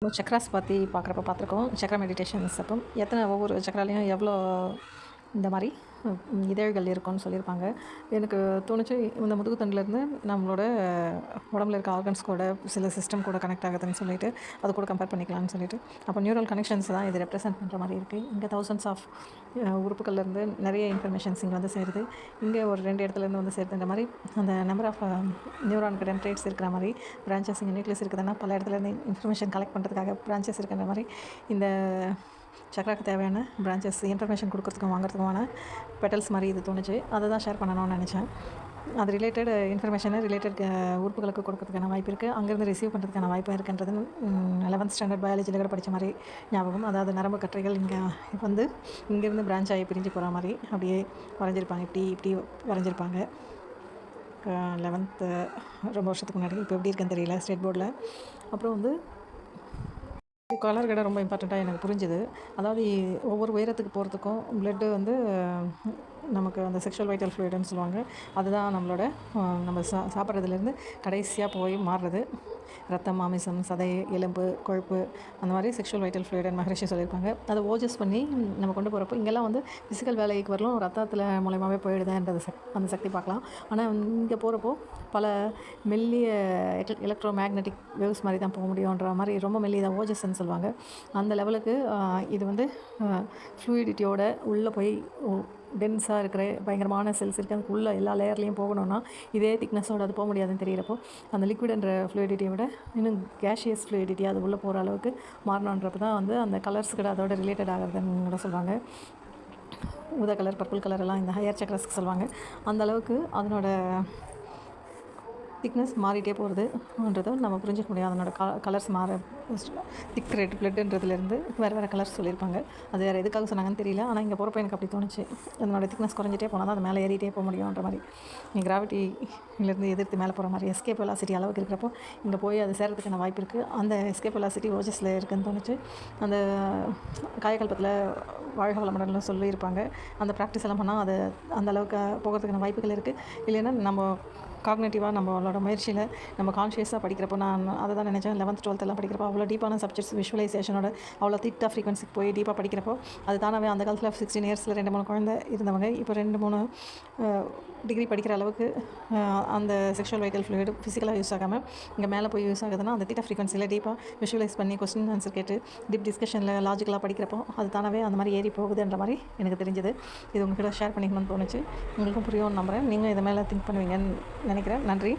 சக்ராஸ் பற்றி பார்த்துருக்கோம். சக்ரா மெடிடேஷன்ஸ் அப்போ ஒவ்வொரு சக்ராலையும் எவ்வளோ இந்த மாதிரி இதழ்கள் இருக்கும்னு சொல்லியிருப்பாங்க. எனக்கு தோணுச்சு இந்த முதுகுத்தண்டுலேருந்து நம்மளோட உடம்புல இருக்க ஆர்கன்ஸ் கூட சில சிஸ்டம் கூட கனெக்ட் ஆகுதுன்னு சொல்லிட்டு அது கூட கம்பேர் பண்ணிக்கலாம்னு சொல்லிட்டு அப்போ நியூரல் கனெக்ஷன்ஸ் தான் இது ரெப்ரசென்ட் பண்ணுற மாதிரி இருக்குது. இங்கே தௌசண்ட்ஸ் ஆஃப் உறுப்புகள்லேருந்து நிறைய இன்ஃபர்மேஷன்ஸ் இங்கே வந்து சேருது. இங்கே ஒரு 2 இடத்துலேருந்து வந்து சேருதுன்ற மாதிரி அந்த நம்பர் ஆஃப் நியூரானுக்கு டென்ட்ரேட்ஸ் இருக்கிற மாதிரி பிரான்ச்சஸ் இங்கே நியூக்ளியஸ் இருக்குதுன்னா பல இடத்துலேருந்து இன்ஃபர்மேஷன் கலெக்ட் பண்ணுறதுக்காக பிரான்ச்சஸ் இருக்கிற மாதிரி இந்த சக்ராக்கு தேவையான பிரான்ச்சஸ் இன்ஃபர்மேஷன் கொடுக்குறதுக்கும் வாங்குறதுக்குமான பெட்டல்ஸ் மாதிரி இது தோணுச்சு. அதை தான் ஷேர் பண்ணணும்னு நினச்சேன். அது ரிலேட்டட் இன்ஃபர்மேஷனை ரிலேட்டட் உறுப்புகளுக்கு கொடுக்கறதுக்கான வாய்ப்பு இருக்குது. அங்கேருந்து ரிசீவ் பண்ணுறதுக்கான வாய்ப்பு இருக்குன்றது 11th ஸ்டாண்டர்ட் பயாலஜியில் கூட படித்த மாதிரி ஞாபகம். அதாவது நரம்பு கற்றைகள் இங்கே வந்து இங்கேருந்து பிரான்ச் ஆகி பிரிஞ்சு போகிற மாதிரி அப்படியே வரைஞ்சிருப்பாங்க. இப்படி வரைஞ்சிருப்பாங்க 11th ரொம்ப வருஷத்துக்கு முன்னாடி. இப்போ எப்படி இருக்குன்னு தெரியல ஸ்டேட் போர்டில். அப்புறம் வந்து கலர் கடை ரொம்ப இம்பார்ட்டண்ட்டாக எனக்கு புரிஞ்சுது. அதாவது ஒவ்வொரு உயரத்துக்கு போகிறதுக்கும் பிளட்டு வந்து நமக்கு அந்த செக்ஷுவல் வைட்டல் ஃப்ளூயிடுன்னு சொல்லுவாங்க. அதுதான் நம்மளோட நம்ம சாப்பிட்றதுலேருந்து கடைசியாக போய் மாறுறது. ரத்தம், மாமிசம், சதை, எலும்பு, கொழுப்பு அந்த மாதிரி செக்ஷுவல் வைட்டல் ஃப்ளூயிடுன்னு மகரிஷி சொல்லியிருப்பாங்க. அதை ஓஜஸ் பண்ணி நம்ம கொண்டு போகிறப்போ இங்கெல்லாம் வந்து ஃபிசிக்கல் வேலைக்கு வரலாம் ரத்தத்தில் மூலயமாவே போயிடுதுன்றது அந்த சக்தி பார்க்கலாம். ஆனால் இங்கே போகிறப்போ பல மெல்லிய எலக்ட்ரோ மேக்னெட்டிக் வேவ்ஸ் மாதிரி தான் போக முடியுன்ற மாதிரி ரொம்ப மெல்லியதாக ஓஜஸ்ன்னு சொல்லுவாங்க. அந்த லெவலுக்கு இது வந்து ஃப்ளூயிடிட்டியோட உள்ளே போய் டென்ஸாக இருக்கிற பயங்கரமான செல்ஸ் இருக்குது. அதுக்குள்ளே எல்லா லேயர்லேயும் போகணுன்னா இதே திக்னஸோடு அது போக முடியாதுன்னு தெரிகிறப்போ அந்த லிக்விட்ன்ற ஃப்ளூயிடிட்டியை விட இன்னும் கேஷியஸ் ஃப்ளூயிடிட்டி அது உள்ளே போகிற அளவுக்கு மாறணுன்றப்ப தான் வந்து அந்த கலர்ஸ் கூட அதோட ரிலேட்டட் ஆகிறதுன்னு கூட சொல்லுவாங்க. ஊதா கலர், பர்பிள் கலர் எல்லாம் இந்த ஹையர் சக்கரஸ்க்கு சொல்லுவாங்க. அந்த அளவுக்கு அதனோட திக்னஸ் மாறிட்டே போகிறதுன்றதை நம்ம புரிஞ்சிக்க முடியும். அதனோட கலர்ஸ் மாற திக் ரெட் பிளட்டுன்றதுலேருந்து வேறு கலர்ஸ் சொல்லியிருப்பாங்க. அது வேறு எதுக்காக சொன்னாங்கன்னு தெரியல. ஆனால் இங்கே போகிறப்ப எனக்கு அப்படி தோணுச்சு. அதனோட திக்னஸ் குறைஞ்சிட்டே போனால் தான் அது மேலே ஏறிட்டே போக முடியுன்ற மாதிரி. கிராவிட்டிலேருந்து எதிர்த்து மேலே போகிற மாதிரி எஸ்கேப் வெலாசிட்டி அளவுக்கு இருக்கிறப்போ இங்கே போய் அது சேர்கிறதுக்கான வாய்ப்பு இருக்குது. அந்த எஸ்கேப் வெலாசிட்டி ஓஜஸில் இருக்குதுன்னு தோணுச்சு. அந்த காயக்கல்பத்தில் வாழ்க வளமுடன்லாம் சொல்லியிருப்பாங்க. அந்த ப்ராக்டிஸ் எல்லாம் பண்ணால் அது அந்தளவுக்கு போகிறதுக்கான வாய்ப்புகள் இருக்குது. இல்லைன்னா நம்ம காக்னேட்டிவாக நம்மளோட முயற்சியில் நம்ம கான்ஷியஸாக படிக்கிறப்போ நான் அதை தான் நினச்சேன். 11th 12th எல்லாம் படிக்கிறப்போ அவ்வளோ டீப்பான சப்ஜெக்ட்ஸ் விஷுவலைசேஷனோட அவ்வளோ திட்டாக ஃப்ரீக்வன்சிக்கு போய் டீப்பாக படிக்கிறப்போ அது தானாகவே அந்த காலத்தில் 16 இயர்ஸில் 2-3 குழந்தை இருந்தவங்க இப்போ 2-3 டிகிரி படிக்கிற அளவுக்கு அந்த செக்ஷுவல் வைட்டல் ஃப்ளூயிட் ஃபிசிக்கலாக யூஸ் ஆகாமல் இங்கே மேலே போய் யூஸ் ஆகுதுன்னா அந்த திட்டா ஃப்ரீக்வன்சியில் டீப்பாக விஷுவலைஸ் பண்ணி கொஸ்டின் ஆன்சர் கேட்டு டீப் டிஸ்கஷனில் லாஜிக்கலாக படிக்கிறப்போ அது தானாகவே அந்த மாதிரி ஏறி போகுதுன்ற மாதிரி எனக்கு தெரிஞ்சது. இது உங்கள்கிட்ட ஷேர் பண்ணிக்கணும்னு தோணுச்சு. உங்களுக்கும் புரியும்னு நம்புகிறேன். நீங்கள் இதை மேலே திங்க் பண்ணுவீங்கன்னு நினைக்கிறேன். நன்றி.